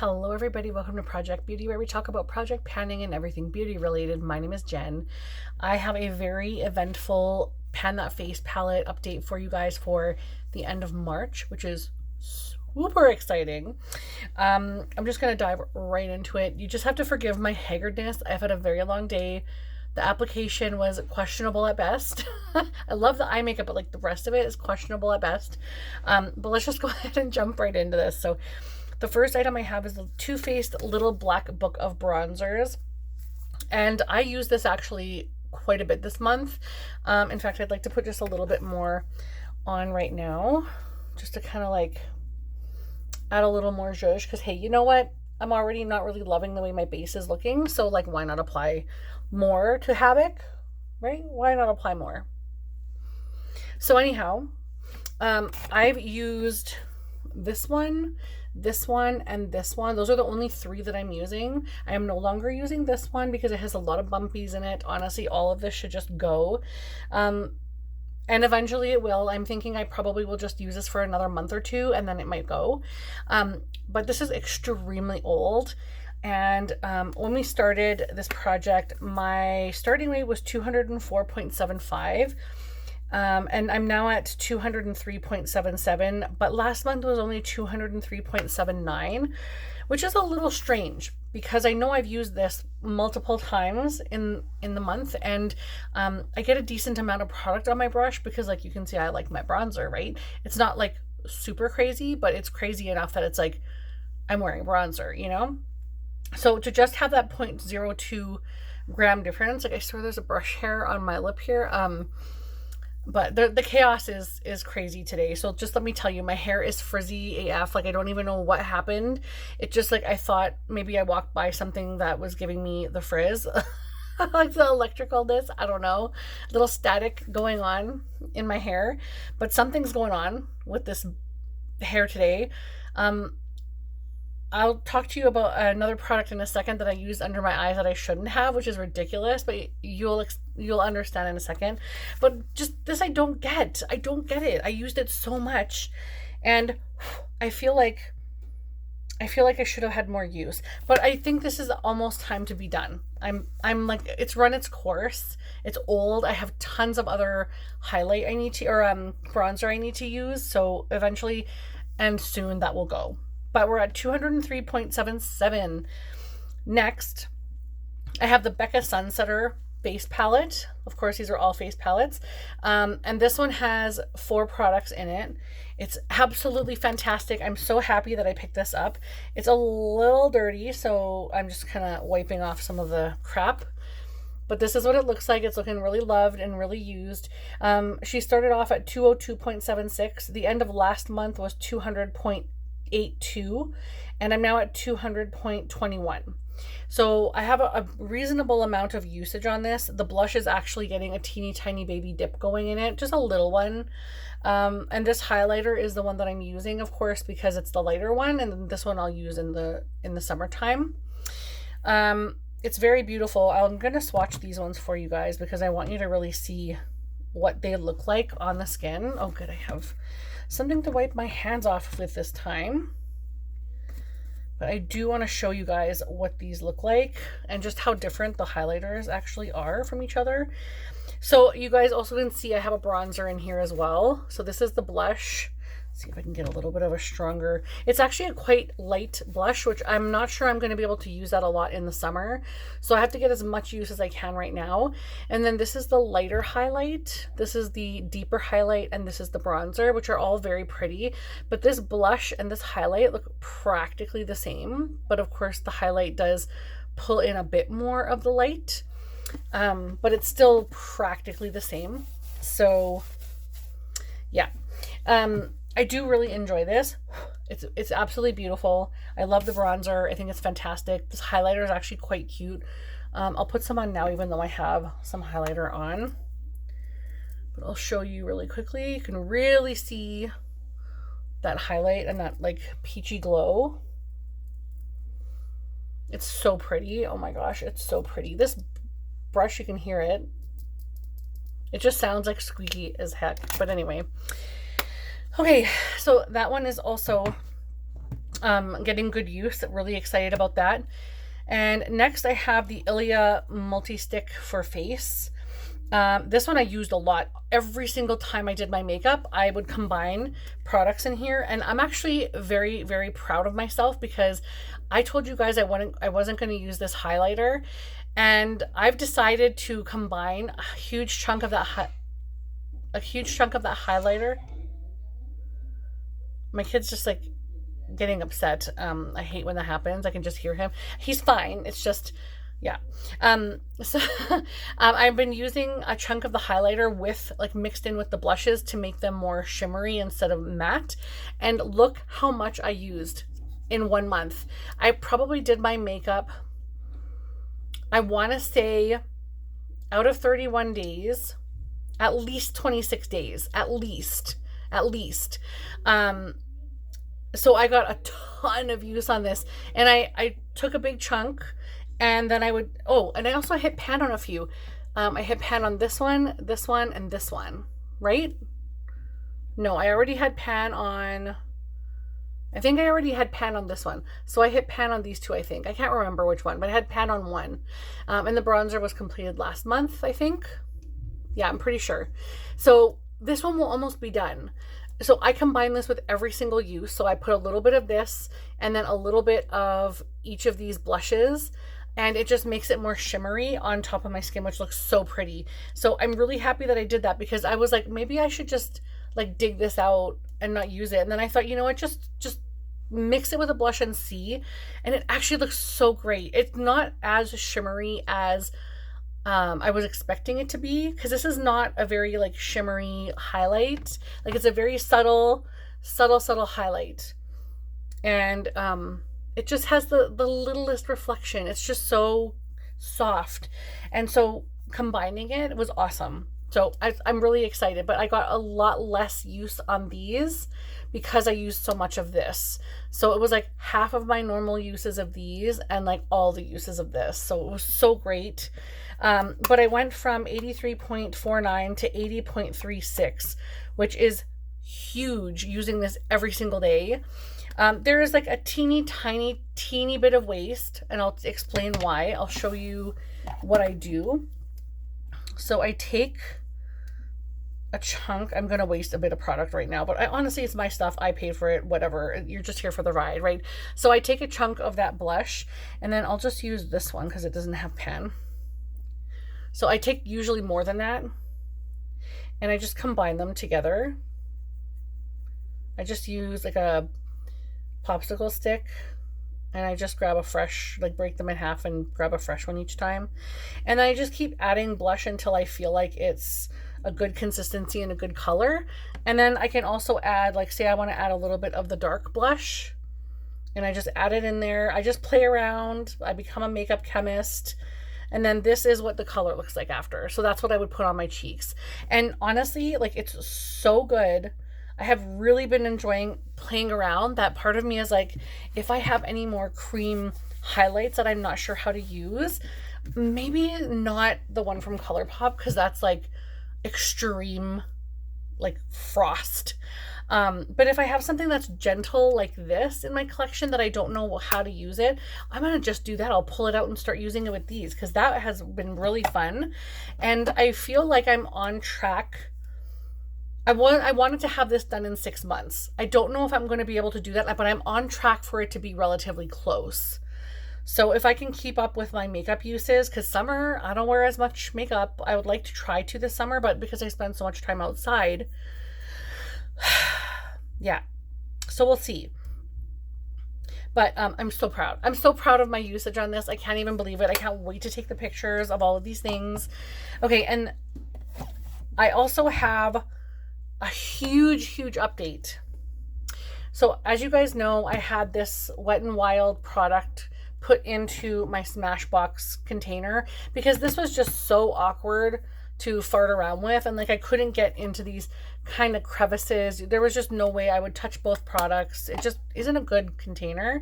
Hello everybody, welcome to Project Beauty, where we talk about project panning and everything beauty related. My name is Jen. I have a very eventful Pan That Face palette update for you guys for the end of March, which is super exciting. I'm just going to dive right into it. You just have to forgive my haggardness. I've had a very long day. The application was questionable at best. I love the eye makeup, but like the rest of it is questionable at best. But let's just go ahead and jump right into this. So the first item I have is the Too Faced Little Black Book of Bronzers. And I use this actually quite a bit this month. In fact, I'd like to put just a little bit more on right now, just to kind of like add a little more zhuzh. Because hey, you know what? I'm already not really loving the way my base is looking. So like, why not apply more to Havoc, right? Why not apply more? So anyhow, I've used this one, and this one. Those are the only three that I'm using. I am no longer using this one because it has a lot of bumpies in it. Honestly, all of this should just go. And eventually it will. I'm thinking I probably will just use this for another month or two and then it might go. But this is extremely old. And when we started this project, my starting weight was 204.75. And I'm now at 203.77, but last month was only 203.79, which is a little strange because I know I've used this multiple times in the month, and I get a decent amount of product on my brush because, like, you can see I like my bronzer, right? It's not like super crazy, but it's crazy enough that it's like I'm wearing bronzer, you know? So to just have that 0.02 gram difference, like I swear there's a brush hair on my lip here, but the chaos is crazy today. So just let me tell you, my hair is frizzy AF. Like, I don't even know what happened. It just, like, I thought maybe I walked by something that was giving me the frizz. Like the electricalness, I don't know. A little static going on in my hair. But something's going on with this hair today. I'll talk to you about another product in a second that I used under my eyes that I shouldn't have, which is ridiculous, but you'll understand in a second. But just this, I don't get it. I used it so much, and I feel like I should have had more use. But I think this is almost time to be done. I'm like, it's run its course. It's old. I have tons of other highlight I need to, or bronzer I need to use. So eventually and soon that will go. But we're at 203.77. Next, I have the Becca Sunsetter base palette. Of course, these are all face palettes. And this one has 4 products in it. It's absolutely fantastic. I'm so happy that I picked this up. It's a little dirty, so I'm just kind of wiping off some of the crap. But this is what it looks like. It's looking really loved and really used. She started off at 202.76. The end of last month was 200.82, and I'm now at 200.21. So I have a reasonable amount of usage on this. The blush is actually getting a teeny tiny baby dip going in it, just a little one. And this highlighter is the one that I'm using, of course, because it's the lighter one, and this one I'll use in the summertime. It's very beautiful. I'm going to swatch these ones for you guys because I want you to really see what they look like on the skin. Oh good, I have something to wipe my hands off with this time. But I do want to show you guys what these look like and just how different the highlighters actually are from each other. So you guys also can see I have a bronzer in here as well. So this is the blush. Let's see if I can get a little bit of a stronger. It's actually a quite light blush, which I'm not sure I'm going to be able to use that a lot in the summer. So I have to get as much use as I can right now. And then this is the lighter highlight. This is the deeper highlight, and this is the bronzer, which are all very pretty. But this blush and this highlight look practically the same. But of course the highlight does pull in a bit more of the light. But it's still practically the same. So yeah. I do really enjoy this. It's absolutely beautiful. I love the bronzer. I think it's fantastic. This highlighter is actually quite cute. I'll put some on now, even though I have some highlighter on. But I'll show you really quickly. You can really see that highlight and that like peachy glow. It's so pretty. Oh my gosh, it's so pretty. This brush, you can hear it. It just sounds like squeaky as heck. But anyway. Okay, so that one is also Getting good use. Really excited about that. And next I have the Ilia Multi-Stick for face. This one I used a lot. Every single time I did my makeup, I would combine products in here. And I'm actually very, very proud of myself because I told you guys I wasn't going to use this highlighter. And I've decided to combine a huge chunk of that highlighter. My kid's just like getting upset. I hate when that happens. I can just hear him. He's fine. It's just, yeah. I've been using a chunk of the highlighter with like mixed in with the blushes to make them more shimmery instead of matte. And look how much I used in 1 month. I probably did my makeup, I want to say, out of 31 days, at least 26 days, at least. So I got a ton of use on this, and I took a big chunk, and then I would, and I also hit pan on a few. I hit pan on this one, and this one, right? No, I already had pan on, I think I already had pan on this one. So I hit pan on these two, I think. I can't remember which one, but I had pan on one. And the bronzer was completed last month, I think. Yeah, I'm pretty sure. So this one will almost be done. So I combine this with every single use. So I put a little bit of this and then a little bit of each of these blushes, and it just makes it more shimmery on top of my skin, which looks so pretty. So I'm really happy that I did that because I was like, maybe I should just like dig this out and not use it. And then I thought, you know what, just mix it with a blush and see. And it actually looks so great. It's not as shimmery as I was expecting it to be, because this is not a very like shimmery highlight. Like it's a very subtle highlight, and it just has the littlest reflection. It's just so soft, and so combining it was awesome. So I'm really excited, but I got a lot less use on these because I used so much of this. So it was like half of my normal uses of these and like all the uses of this. So it was so great. But I went from 83.49 to 80.36, which is huge using this every single day. There is like a teeny bit of waste, and I'll explain why. I'll show you what I do. So I take a chunk. I'm going to waste a bit of product right now, but honestly, it's my stuff. I paid for it, whatever. You're just here for the ride, right? So I take a chunk of that blush, and then I'll just use this one because it doesn't have pan. So I take usually more than that, and I just combine them together. I just use like a popsicle stick, and I just grab a fresh, like break them in half and grab a fresh one each time. And then I just keep adding blush until I feel like it's a good consistency and a good color. And then I can also add, like, say I want to add a little bit of the dark blush, and I just add it in there. I just play around. I become a makeup chemist. And then this is what the color looks like after. So that's what I would put on my cheeks. And honestly, like, it's so good. I have really been enjoying playing around. That part of me is like, if I have any more cream highlights that I'm not sure how to use, maybe not the one from ColourPop, because that's like extreme, like frost. But if I have something that's gentle like this in my collection that I don't know how to use it, I'm going to just do that. I'll pull it out and start using it with these, because that has been really fun. And I feel like I'm on track. I wanted to have this done in 6 months. I don't know if I'm going to be able to do that, but I'm on track for it to be relatively close. So if I can keep up with my makeup uses, because summer, I don't wear as much makeup. I would like to try to this summer, but because I spend so much time outside, yeah, so we'll see. But I'm so proud. I'm so proud of my usage on this. I can't even believe it. I can't wait to take the pictures of all of these things. Okay, and I also have a huge update. So as you guys know, I had this Wet n Wild product put into my Smashbox container because this was just so awkward to fart around with, and like I couldn't get into these kind of crevices. There was just no way I would touch both products. It just isn't a good container,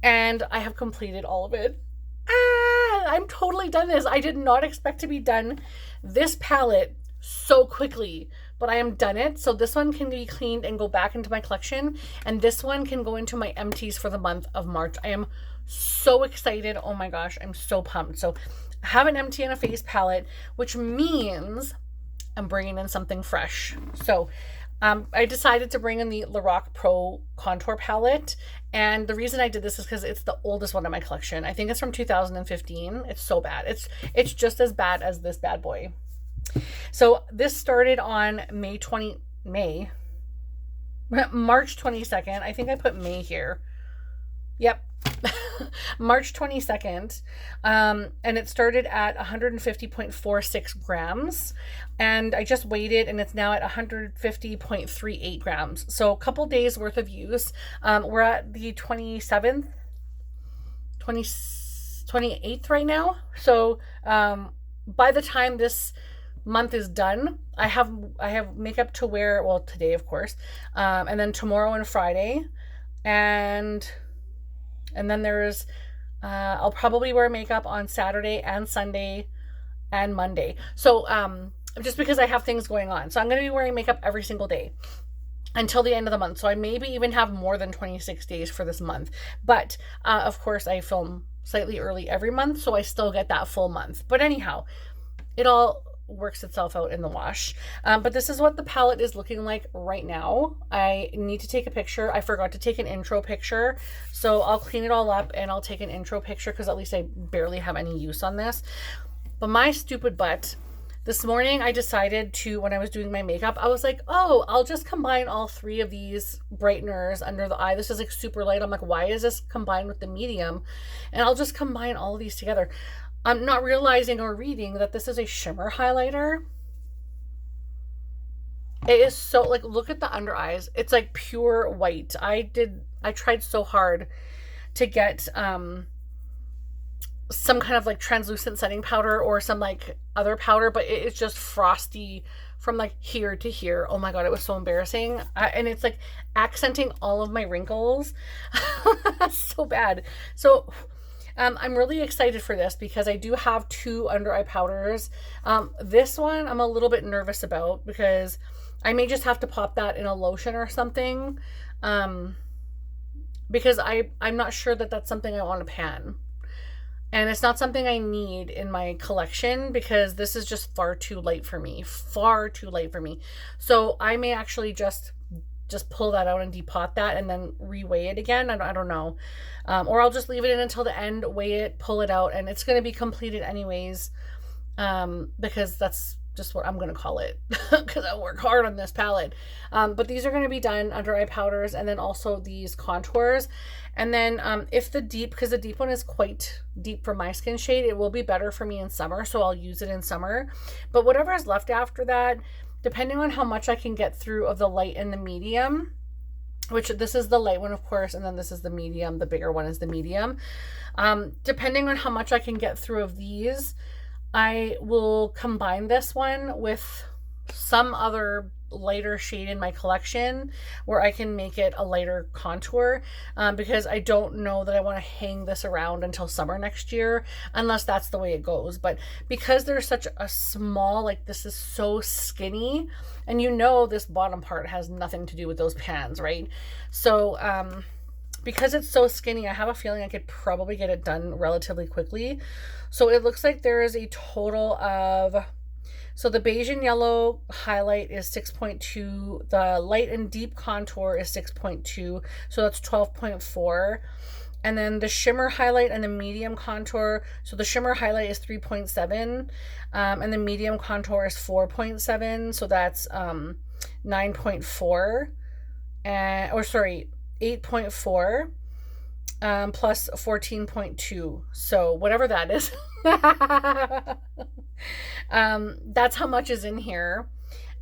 and I have completed all of it. I'm totally done this. I did not expect to be done this palette so quickly, but I am done it. So this one can be cleaned and go back into my collection. And this one can go into my empties for the month of March. I am so excited. Oh my gosh, I'm so pumped. So I have an empty and a face palette, which means I'm bringing in something fresh. So I decided to bring in the Lorac Pro Contour Palette. And the reason I did this is because it's the oldest one in my collection. I think it's from 2015. It's so bad. It's just as bad as this bad boy. So this started on March 22nd. I think I put May here. Yep. March 22nd. And it started at 150.46 grams. And I just weighed it, and it's now at 150.38 grams. So a couple days worth of use. We're at the 28th right now. So by the time this month is done, I have makeup to wear, well, today of course, and then tomorrow and Friday, and then there's I'll probably wear makeup on Saturday and Sunday and Monday. So just because I have things going on, so I'm going to be wearing makeup every single day until the end of the month. So I maybe even have more than 26 days for this month, but of course I film slightly early every month, so I still get that full month. But anyhow, it all works itself out in the wash. But this is what the palette is looking like right now. I need to take a picture. I forgot to take an intro picture, so I'll clean it all up and I'll take an intro picture because at least I barely have any use on this. But my stupid butt, this morning I decided to, when I was doing my makeup, I was like, oh, I'll just combine all three of these brighteners under the eye. This is like super light. I'm like, why is this combined with the medium? And I'll just combine all of these together. I'm not realizing or reading that this is a shimmer highlighter. It is so, like, look at the under eyes. It's like pure white. I tried so hard to get some kind of like translucent setting powder or some like other powder, but it's just frosty from like here to here. Oh my God, it was so embarrassing. And it's like accenting all of my wrinkles. So bad. So I'm really excited for this because I do have two under eye powders. This one I'm a little bit nervous about because I may just have to pop that in a lotion or something, because I'm not sure that that's something I want to pan. And it's not something I need in my collection because this is just far too light for me. Far too light for me. So I may actually just pull that out and depot that and then reweigh it again. I don't know. Or I'll just leave it in until the end, weigh it, pull it out, and it's going to be completed anyways, because that's just what I'm going to call it because I work hard on this palette. But these are going to be done under eye powders and then also these contours. And then if the deep, because the deep one is quite deep for my skin shade, it will be better for me in summer, so I'll use it in summer. But whatever is left after that, depending on how much I can get through of the light and the medium, which this is the light one, of course, and then this is the medium. The bigger one is the medium. Depending on how much I can get through of these, I will combine this one with some other lighter shade in my collection where I can make it a lighter contour, because I don't know that I want to hang this around until summer next year unless that's the way it goes. But because there's such a small, like, this is so skinny, and you know this bottom part has nothing to do with those pans, right? So because it's so skinny, I have a feeling I could probably get it done relatively quickly. So it looks like there is a total of, so the beige and yellow highlight is 6.2. The light and deep contour is 6.2. So that's 12.4. And then the shimmer highlight and the medium contour. So the shimmer highlight is 3.7. And the medium contour is 4.7. So that's 9.4. Or sorry, 8.4. Plus 14.2. So whatever that is. That's how much is in here.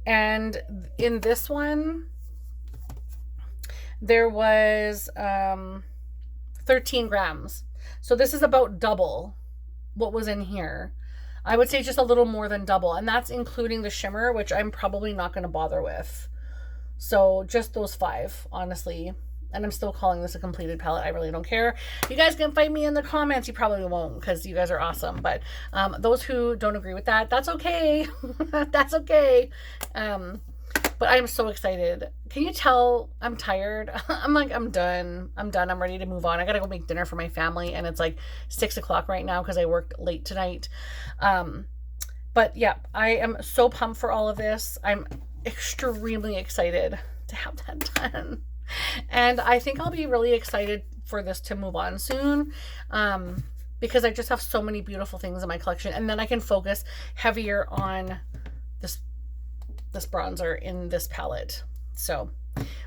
And in this one there was 13 grams. So this is about double what was in here. I would say just a little more than double, and that's including the shimmer, which I'm probably not going to bother with. So just those 5, honestly. And I'm still calling this a completed palette. I really don't care. You guys can fight me in the comments. You probably won't because you guys are awesome. But those who don't agree with that, that's okay. That's okay. But I'm so excited. Can you tell I'm tired? I'm like, I'm done. I'm done. I'm ready to move on. I gotta go make dinner for my family, and it's like 6 o'clock right now because I worked late tonight. But yeah, I am so pumped for all of this. I'm extremely excited to have that done. And I think I'll be really excited for this to move on soon. Because I just have so many beautiful things in my collection, and then I can focus heavier on this bronzer in this palette. So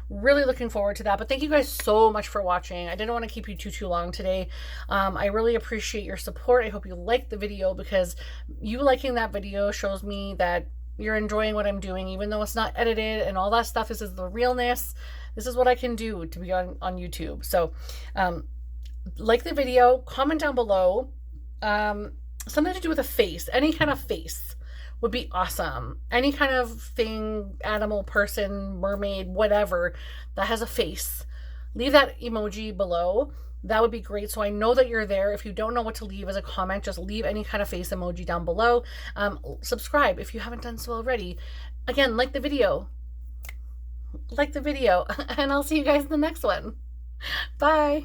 really looking forward to that. But thank you guys so much for watching. I didn't want to keep you too long today. I really appreciate your support. I hope you liked the video, because you liking that video shows me that you're enjoying what I'm doing, even though it's not edited and all that stuff. This is the realness. This is what I can do to be on YouTube. So like the video, comment down below. Something to do with a face, any kind of face would be awesome. Any kind of thing, animal, person, mermaid, whatever, that has a face. Leave that emoji below. That would be great, so I know that you're there. If you don't know what to leave as a comment, just leave any kind of face emoji down below. Subscribe if you haven't done so already. Again, like the video. Like the video. And I'll see you guys in the next one. Bye.